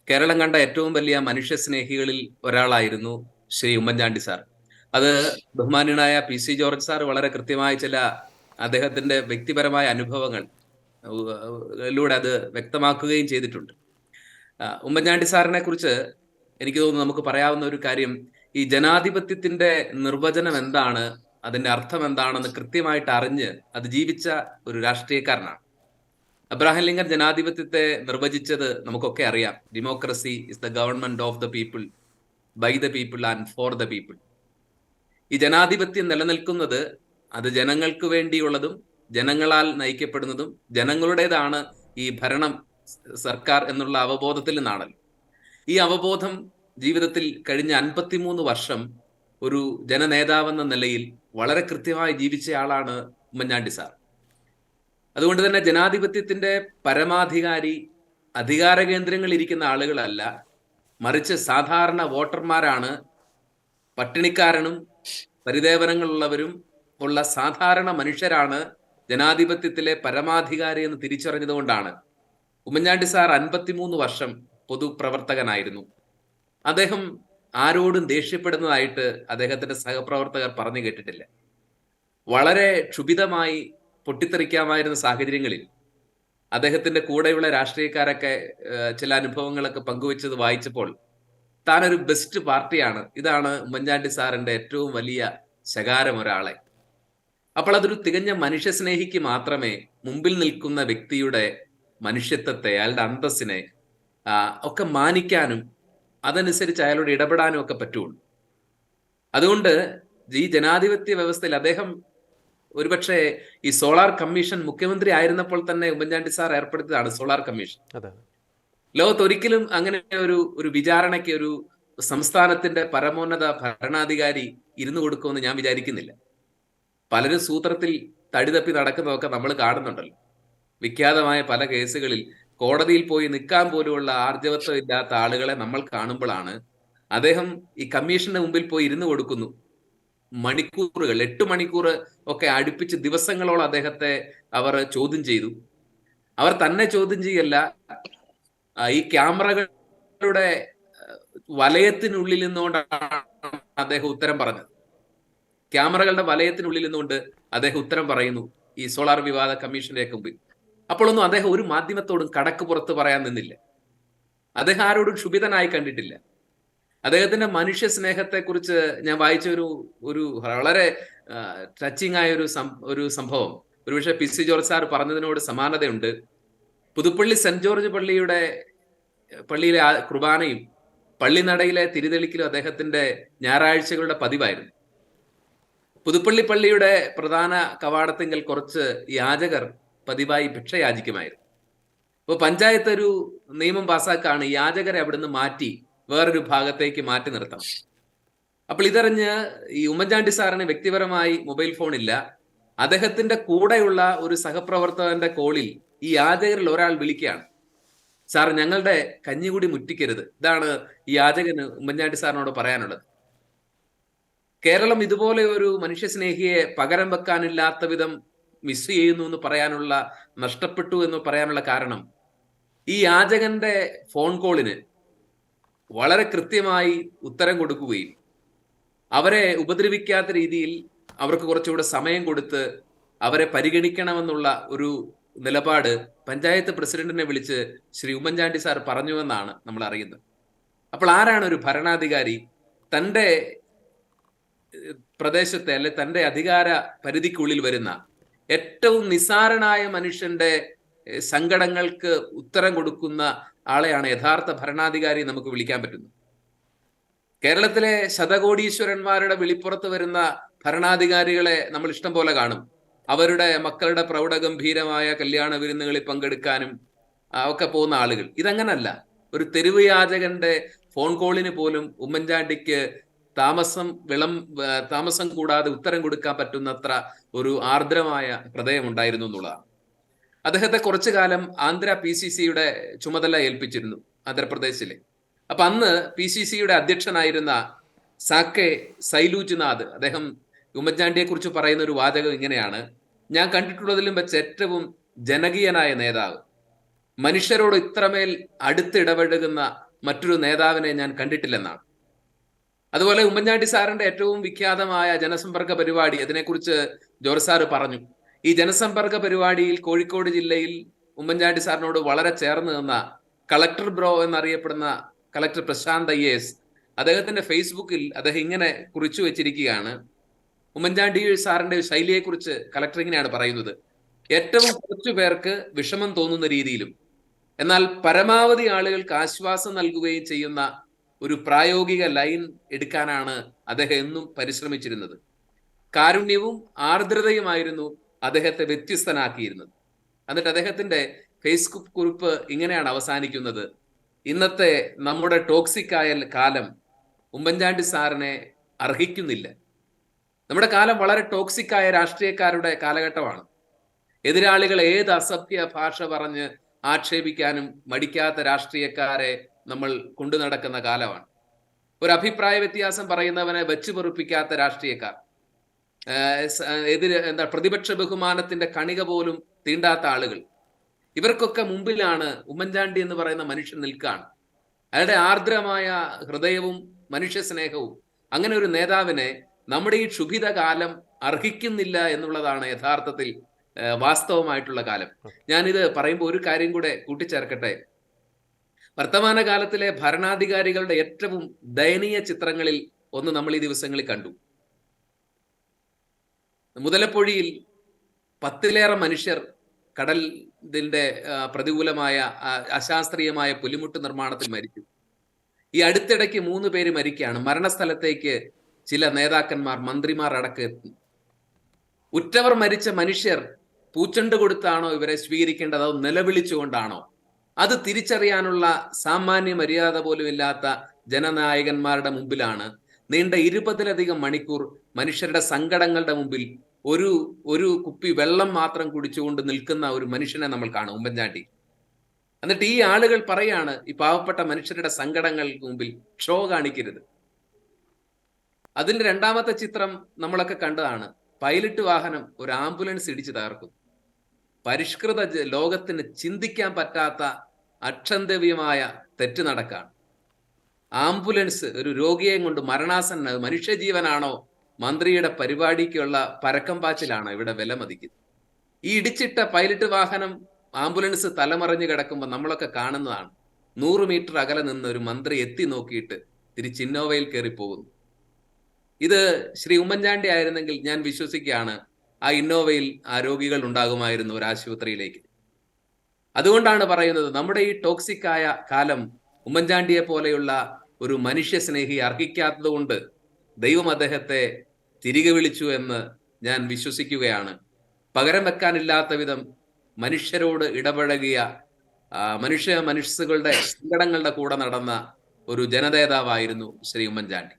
കേരളം കണ്ട ഏറ്റവും വലിയ മനുഷ്യസ്നേഹികളിൽ ഒരാളായിരുന്നു ശ്രീ ഉമ്മൻചാണ്ടി സാർ. അത് ബഹുമാന്യനായ പി.സി. ജോർജ് സാർ വളരെ കൃത്യമായ ചില അദ്ദേഹത്തിന്റെ വ്യക്തിപരമായ അനുഭവങ്ങൾ ലൂടെ അത് വ്യക്തമാക്കുകയും ചെയ്തിട്ടുണ്ട്. ഉമ്മൻചാണ്ടി സാറിനെ കുറിച്ച് എനിക്ക് തോന്നുന്നു നമുക്ക് പറയാവുന്ന ഒരു കാര്യം, ഈ ജനാധിപത്യത്തിന്റെ നിർവചനം എന്താണ്, അതിന്റെ അർത്ഥം എന്താണെന്ന് കൃത്യമായിട്ട് അറിഞ്ഞ് അത് ജീവിച്ച ഒരു രാഷ്ട്രീയക്കാരനാണ്. അബ്രഹാം ലിങ്കൻ ജനാധിപത്യത്തെ നിർവചിച്ചത് നമുക്കൊക്കെ അറിയാം. Democracy is the government of the people, by the people and for the people. ഈ ജനാധിപത്യം നിലനിൽക്കുന്നത് അത് ജനങ്ങൾക്ക് വേണ്ടിയുള്ളതും ജനങ്ങളാൽ നയിക്കപ്പെടുന്നതും ജനങ്ങളുടേതാണ് ഈ ഭരണം, സർക്കാർ എന്നുള്ള അവബോധത്തിൽ നിന്നാണല്ലോ. ഈ അവബോധം ജീവിതത്തിൽ കഴിഞ്ഞ 53 വർഷം ഒരു ജനനേതാവെന്ന നിലയിൽ വളരെ കൃത്യമായി ജീവിച്ച ആളാണ് ഉമ്മൻചാണ്ടി സാർ. അതുകൊണ്ട് തന്നെ ജനാധിപത്യത്തിന്റെ പരമാധികാരി അധികാര കേന്ദ്രങ്ങളിൽ ഇരിക്കുന്ന ആളുകളല്ല, മറിച്ച് സാധാരണ വോട്ടർമാരാണ്. പട്ടിണിക്കാരനും പരിദേവനങ്ങളുള്ളവരും ഉള്ള സാധാരണ മനുഷ്യരാണ് ജനാധിപത്യത്തിലെ പരമാധികാരി എന്ന് തിരിച്ചറിഞ്ഞതുകൊണ്ടാണ് ഉമ്മൻചാണ്ടി സാർ 53 വർഷം പൊതുപ്രവർത്തകനായിരുന്നു. അദ്ദേഹം ആരോടും ദേഷ്യപ്പെടുന്നതായിട്ട് അദ്ദേഹത്തിന്റെ സഹപ്രവർത്തകർ പറഞ്ഞു കേട്ടിട്ടില്ല. വളരെ ക്ഷുഭിതമായി പൊട്ടിത്തെറിക്കാമായിരുന്ന സാഹചര്യങ്ങളിൽ അദ്ദേഹത്തിന്റെ കൂടെയുള്ള രാഷ്ട്രീയക്കാരൊക്കെ ചില അനുഭവങ്ങളൊക്കെ പങ്കുവെച്ചത് വായിച്ചപ്പോൾ താനൊരു ബെസ്റ്റ് പാർട്ടിയാണ്, ഇതാണ് ഉമ്മൻചാണ്ടി സാറിന്റെ ഏറ്റവും വലിയ ശകാരം ഒരാളെ. അപ്പോൾ അതൊരു തികഞ്ഞ മനുഷ്യസ്നേഹിക്ക് മാത്രമേ മുമ്പിൽ നിൽക്കുന്ന വ്യക്തിയുടെ മനുഷ്യത്വത്തെ, അയാളുടെ അന്തസ്സിനെ ഒക്കെ മാനിക്കാനും അതനുസരിച്ച് അയാളോട് ഇടപെടാനും ഒക്കെ പറ്റുള്ളൂ. അതുകൊണ്ട് ഈ ജനാധിപത്യ വ്യവസ്ഥയിൽ അദ്ദേഹം ഒരുപക്ഷെ ഈ സോളാർ കമ്മീഷൻ മുഖ്യമന്ത്രി ആയിരുന്നപ്പോൾ തന്നെ ഉമ്മൻചാണ്ടി സാർ ഏർപ്പെടുത്തിയതാണ് സോളാർ കമ്മീഷൻ. ലോകത്ത് ഒരിക്കലും അങ്ങനെ ഒരു വിചാരണയ്ക്ക് ഒരു സംസ്ഥാനത്തിന്റെ പരമോന്നത ഭരണാധികാരി ഇരുന്നു കൊടുക്കുമെന്ന് ഞാൻ വിചാരിക്കുന്നില്ല. പലരും സൂത്രത്തിൽ തടിതപ്പി നടക്കുന്നതൊക്കെ നമ്മൾ കാണുന്നുണ്ടല്ലോ. വിഖ്യാതമായ പല കേസുകളിൽ കോടതിയിൽ പോയി നിൽക്കാൻ പോലുമുള്ള ആർജവത്വം ഇല്ലാത്ത ആളുകളെ നമ്മൾ കാണുമ്പോഴാണ് അദ്ദേഹം ഈ കമ്മീഷന്റെ മുമ്പിൽ പോയി ഇരുന്നു കൊടുക്കുന്നു. മണിക്കൂറുകൾ, 8 മണിക്കൂർ ഒക്കെ അടുപ്പിച്ച് ദിവസങ്ങളോളം അദ്ദേഹത്തെ അവർ ചോദ്യം ചെയ്തു. അവർ തന്നെ ചോദ്യം ചെയ്യല്ല, ഈ ക്യാമറകളുടെ വലയത്തിനുള്ളിൽ നിന്നുകൊണ്ടാണ് അദ്ദേഹം ഉത്തരം പറഞ്ഞത്. ക്യാമറകളുടെ വലയത്തിനുള്ളിൽ നിന്നുകൊണ്ട് അദ്ദേഹം ഉത്തരം പറയുന്നു ഈ സോളാർ വിവാദ കമ്മീഷന്റെ മുമ്പിൽ. അപ്പോഴൊന്നും അദ്ദേഹം ഒരു മാധ്യമത്തോടും കടക്ക് പുറത്ത് പറയാൻ നിന്നില്ല. അദ്ദേഹം ആരോടും ക്ഷുഭിതനായി കണ്ടിട്ടില്ല. അദ്ദേഹത്തിന്റെ മനുഷ്യ സ്നേഹത്തെ കുറിച്ച് ഞാൻ വായിച്ച ഒരു വളരെ ടച്ചിങ് ആയ ഒരു സംഭവം ഒരുപക്ഷെ പി.സി. ജോർജ് സാർ പറഞ്ഞതിനോട് സമാനതയുണ്ട്. പുതുപ്പള്ളി സെന്റ് ജോർജ് പള്ളിയിലെ കുർബാനയും പള്ളിനടയിലെ തിരിതെളിക്കലും അദ്ദേഹത്തിന്റെ ഞായറാഴ്ചകളുടെ പതിവായിരുന്നു. പുതുപ്പള്ളി പള്ളിയുടെ പ്രധാന കവാടത്തിങ്കൽ കുറച്ച് യാചകർ പതിവായി ഭിക്ഷ യാചിക്കുമായിരുന്നു. അപ്പോൾ പഞ്ചായത്ത് ഒരു നിയമം പാസ്സാക്കാണ് യാചകരെ അവിടുന്ന് മാറ്റി വേറൊരു ഭാഗത്തേക്ക് മാറ്റി നിർത്തണം. അപ്പോൾ ഇതറിഞ്ഞ് ഈ ഉമ്മൻചാണ്ടി സാറിന് വ്യക്തിപരമായി മൊബൈൽ ഫോൺ ഇല്ല. അദ്ദേഹത്തിന്റെ കൂടെയുള്ള ഒരു സഹപ്രവർത്തകന്റെ കോളിൽ ഈ യാചകരിൽ ഒരാൾ വിളിക്കുകയാണ്, സാർ ഞങ്ങളുടെ കഞ്ഞികൂടി മുറ്റിക്കരുത്. ഇതാണ് ഈ യാചകന് ഉമ്മൻചാണ്ടി സാറിനോട് പറയാനുള്ളത്. കേരളം ഇതുപോലെ ഒരു മനുഷ്യസ്നേഹിയെ പകരം വെക്കാനില്ലാത്ത വിധം മിസ് ചെയ്യുന്നു എന്ന് പറയാനുള്ള, നഷ്ടപ്പെട്ടു എന്ന് പറയാനുള്ള കാരണം ഈ യാചകന്റെ ഫോൺ കോളിന് വളരെ കൃത്യമായി ഉത്തരം കൊടുക്കുകയും അവരെ ഉപദ്രവിക്കാത്ത രീതിയിൽ അവർക്ക് കുറച്ചുകൂടെ സമയം കൊടുത്ത് അവരെ പരിഗണിക്കണമെന്നുള്ള ഒരു നിലപാട് പഞ്ചായത്ത് പ്രസിഡന്റിനെ വിളിച്ച് ശ്രീ ഉമ്മൻചാണ്ടി സാർ പറഞ്ഞുവെന്നാണ് നമ്മൾ അറിയുന്നത്. അപ്പോൾ ആരാണ് ഒരു ഭരണാധികാരി തൻ്റെ പ്രദേശത്തെ അല്ലെ തൻ്റെ അധികാര പരിധിക്കുള്ളിൽ വരുന്ന ഏറ്റവും നിസ്സാരനായ മനുഷ്യന്റെ സങ്കടങ്ങൾക്ക് ഉത്തരം കൊടുക്കുന്ന ആളെയാണ് യഥാർത്ഥ ഭരണാധികാരി നമുക്ക് വിളിക്കാൻ പറ്റുന്നത്. കേരളത്തിലെ ശതകോടീശ്വരന്മാരുടെ വിളിപ്പുറത്ത് വരുന്ന ഭരണാധികാരികളെ നമ്മൾ ഇഷ്ടം പോലെ കാണും. അവരുടെ മക്കളുടെ പ്രൗഢഗംഭീരമായ കല്യാണ വിരുന്നുകളിൽ പങ്കെടുക്കാനും ഒക്കെ പോകുന്ന ആളുകൾ. ഇതങ്ങനല്ല. ഒരു തെരുവ് യാചകന്റെ ഫോൺ കോളിന് പോലും ഉമ്മൻചാണ്ടിക്ക് താമസം കൂടാതെ ഉത്തരം കൊടുക്കാൻ പറ്റുന്നത്ര ഒരു ആർദ്രമായ ഹൃദയം ഉണ്ടായിരുന്നു എന്നുള്ളതാണ്. അദ്ദേഹത്തെ കുറച്ചു കാലം ആന്ധ്ര PCCയുടെ ചുമതല ഏൽപ്പിച്ചിരുന്നു, ആന്ധ്രാപ്രദേശിലെ. അപ്പൊ അന്ന് PCCയുടെ അധ്യക്ഷനായിരുന്ന സാക്കെ സൈലൂജ്നാഥ് അദ്ദേഹം ഉമ്മൻചാണ്ടിയെ കുറിച്ച് പറയുന്ന ഒരു വാചകം ഇങ്ങനെയാണ്: ഞാൻ കണ്ടിട്ടുള്ളതിലും വെച്ച് ഏറ്റവും ജനകീയനായ നേതാവ്, മനുഷ്യരോട് ഇത്രമേൽ അടുത്തിടപഴകുന്ന മറ്റൊരു നേതാവിനെ ഞാൻ കണ്ടിട്ടില്ലെന്നാണ്. അതുപോലെ ഉമ്മൻചാണ്ടി സാറിന്റെ ഏറ്റവും വിഖ്യാതമായ ജനസമ്പർക്ക പരിപാടി, അതിനെക്കുറിച്ച് ജോർജ് സാറ് പറഞ്ഞു. ഈ ജനസമ്പർക്ക പരിപാടിയിൽ കോഴിക്കോട് ജില്ലയിൽ ഉമ്മൻചാണ്ടി സാറിനോട് വളരെ ചേർന്ന് നിന്ന കളക്ടർ ബ്രോ എന്നറിയപ്പെടുന്ന കളക്ടർ പ്രശാന്ത് IAS, അദ്ദേഹത്തിന്റെ ഫേസ്ബുക്കിൽ അദ്ദേഹം ഇങ്ങനെ കുറിച്ചു വെച്ചിരിക്കുകയാണ്. ഉമ്മൻചാണ്ടി സാറിന്റെ ശൈലിയെക്കുറിച്ച് കളക്ടർ ഇങ്ങനെയാണ് പറയുന്നത്: ഏറ്റവും കുറച്ചു പേർക്ക് വിഷമം തോന്നുന്ന രീതിയിലും എന്നാൽ പരമാവധി ആളുകൾക്ക് ആശ്വാസം നൽകുകയും ചെയ്യുന്ന ഒരു പ്രായോഗിക ലൈൻ എടുക്കാനാണ് അദ്ദേഹം എന്നും പരിശ്രമിച്ചിരുന്നത്. കാരുണ്യവും ആർദ്രതയുമായിരുന്നു അദ്ദേഹത്തെ വ്യത്യസ്തനാക്കിയിരുന്നത്. എന്നിട്ട് അദ്ദേഹത്തിന്റെ ഫേസ്ബുക്ക് കുറിപ്പ് ഇങ്ങനെയാണ് അവസാനിക്കുന്നത്: ഇന്നത്തെ നമ്മുടെ ടോക്സിക് ആയ കാലം ഉമ്മൻചാണ്ടി സാറിനെ അർഹിക്കുന്നില്ല. നമ്മുടെ കാലം വളരെ ടോക്സിക് ആയ രാഷ്ട്രീയക്കാരുടെ കാലഘട്ടമാണ്. എതിരാളികൾ ഏത് അസഭ്യ ഭാഷ പറഞ്ഞ് ആക്ഷേപിക്കാനും മടിക്കാത്ത രാഷ്ട്രീയക്കാരെ നമ്മൾ കൊണ്ടു നടക്കുന്ന കാലമാണ്. ഒരു അഭിപ്രായ വ്യത്യാസം പറയുന്നവനെ വെച്ചു പൊറുപ്പിക്കാത്ത രാഷ്ട്രീയക്കാർ, പ്രതിപക്ഷ ബഹുമാനത്തിന്റെ കണിക പോലും തീണ്ടാത്ത ആളുകൾ, ഇവർക്കൊക്കെ മുമ്പിലാണ് ഉമ്മൻചാണ്ടി എന്ന് പറയുന്ന മനുഷ്യൻ നിൽക്കുകയാണ്. അയാളുടെ ആർദ്രമായ ഹൃദയവും മനുഷ്യ സ്നേഹവും അങ്ങനെ ഒരു നേതാവിനെ നമ്മുടെ ഈ ക്ഷുഭിത കാലം അർഹിക്കുന്നില്ല എന്നുള്ളതാണ് യഥാർത്ഥത്തിൽ വാസ്തവമായിട്ടുള്ള കാലം. ഞാനിത് പറയുമ്പോൾ ഒരു കാര്യം കൂടെ കൂട്ടിച്ചേർക്കട്ടെ. വർത്തമാന കാലത്തിലെ ഭരണാധികാരികളുടെ ഏറ്റവും ദയനീയ ചിത്രങ്ങളിൽ ഒന്ന് നമ്മൾ ഈ ദിവസങ്ങളിൽ കണ്ടു. മുതലപ്പൊഴിയിൽ 10-ലേറെ മനുഷ്യർ കടലിന്റെ പ്രതികൂലമായ അശാസ്ത്രീയമായ പുലിമുട്ട് നിർമ്മാണത്തിൽ മരിച്ചു. ഈ അടുത്തിടയ്ക്ക് 3 പേര് മരിക്കുകയാണ്. മരണസ്ഥലത്തേക്ക് ചില നേതാക്കന്മാർ, മന്ത്രിമാർ അടക്കം എത്തി. ഉറ്റവർ മരിച്ച മനുഷ്യർ പൂച്ചെണ്ട് കൊടുത്താണോ ഇവരെ സ്വീകരിക്കേണ്ടത്, അതോ നിലവിളിച്ചുകൊണ്ടാണോ? അത് തിരിച്ചറിയാനുള്ള സാമാന്യ മര്യാദ പോലും ഇല്ലാത്ത ജനനായകന്മാരുടെ മുമ്പിലാണ് നീണ്ട 20-ലധികം മണിക്കൂർ മനുഷ്യരുടെ സങ്കടങ്ങളുടെ മുമ്പിൽ ഒരു കുപ്പി വെള്ളം മാത്രം കുടിച്ചുകൊണ്ട് നിൽക്കുന്ന ഒരു മനുഷ്യനെ നമ്മൾ കാണും, ഉമ്മൻചാണ്ടി. എന്നിട്ട് ഈ ആളുകൾ പറയാണ്, ഈ പാവപ്പെട്ട മനുഷ്യരുടെ സങ്കടങ്ങൾക്ക് മുമ്പിൽ ഷോ കാണിക്കരുത്. അതിന്റെ രണ്ടാമത്തെ ചിത്രം നമ്മളൊക്കെ കണ്ടതാണ്. പൈലറ്റ് വാഹനം ഒരു ആംബുലൻസ് ഇടിച്ചു തകർക്കും. പരിഷ്കൃത ലോകത്തിന് ചിന്തിക്കാൻ പറ്റാത്ത അക്ഷന്തവ്യമായ തെറ്റ് നടക്കാണ്. ആംബുലൻസ് ഒരു രോഗിയെ കൊണ്ട് മരണാസന്ന മനുഷ്യജീവനാണോ മന്ത്രിയുടെ പരിപാടിക്കുള്ള പരക്കം പാച്ചിലാണോ ഇവിടെ വില മതിക്കുന്നത്? ഈ ഇടിച്ചിട്ട പൈലറ്റ് വാഹനം ആംബുലൻസ് തലമറിഞ്ഞ് കിടക്കുമ്പോൾ നമ്മളൊക്കെ കാണുന്നതാണ്. 100 മീറ്റർ അകലെ നിന്ന് ഒരു മന്ത്രി എത്തി നോക്കിയിട്ട് തിരിച്ച് ഇന്നോവയിൽ കയറി പോകുന്നു. ഇത് ശ്രീ ഉമ്മൻചാണ്ടി ആയിരുന്നെങ്കിൽ ഞാൻ വിശ്വസിക്കുകയാണ് ആ ഇന്നോവയിൽ ആ രോഗികൾ ഉണ്ടാകുമായിരുന്നു ഒരു ആശുപത്രിയിലേക്ക്. അതുകൊണ്ടാണ് പറയുന്നത്, നമ്മുടെ ഈ ടോക്സിക് ആയ കാലം ഉമ്മൻചാണ്ടിയെ പോലെയുള്ള ഒരു മനുഷ്യ സ്നേഹി അർഹിക്കാത്തത് കൊണ്ട് ദൈവം അദ്ദേഹത്തെ തിരികെ വിളിച്ചു എന്ന് ഞാൻ വിശ്വസിക്കുകയാണ്. പകരം വെക്കാനില്ലാത്ത വിധം മനുഷ്യരോട് ഇടപഴകിയ, മനസ്സുകളുടെ സങ്കടങ്ങളുടെ കൂടെ നടന്ന ഒരു ജനനേതാവായിരുന്നു ശ്രീ ഉമ്മൻചാണ്ടി.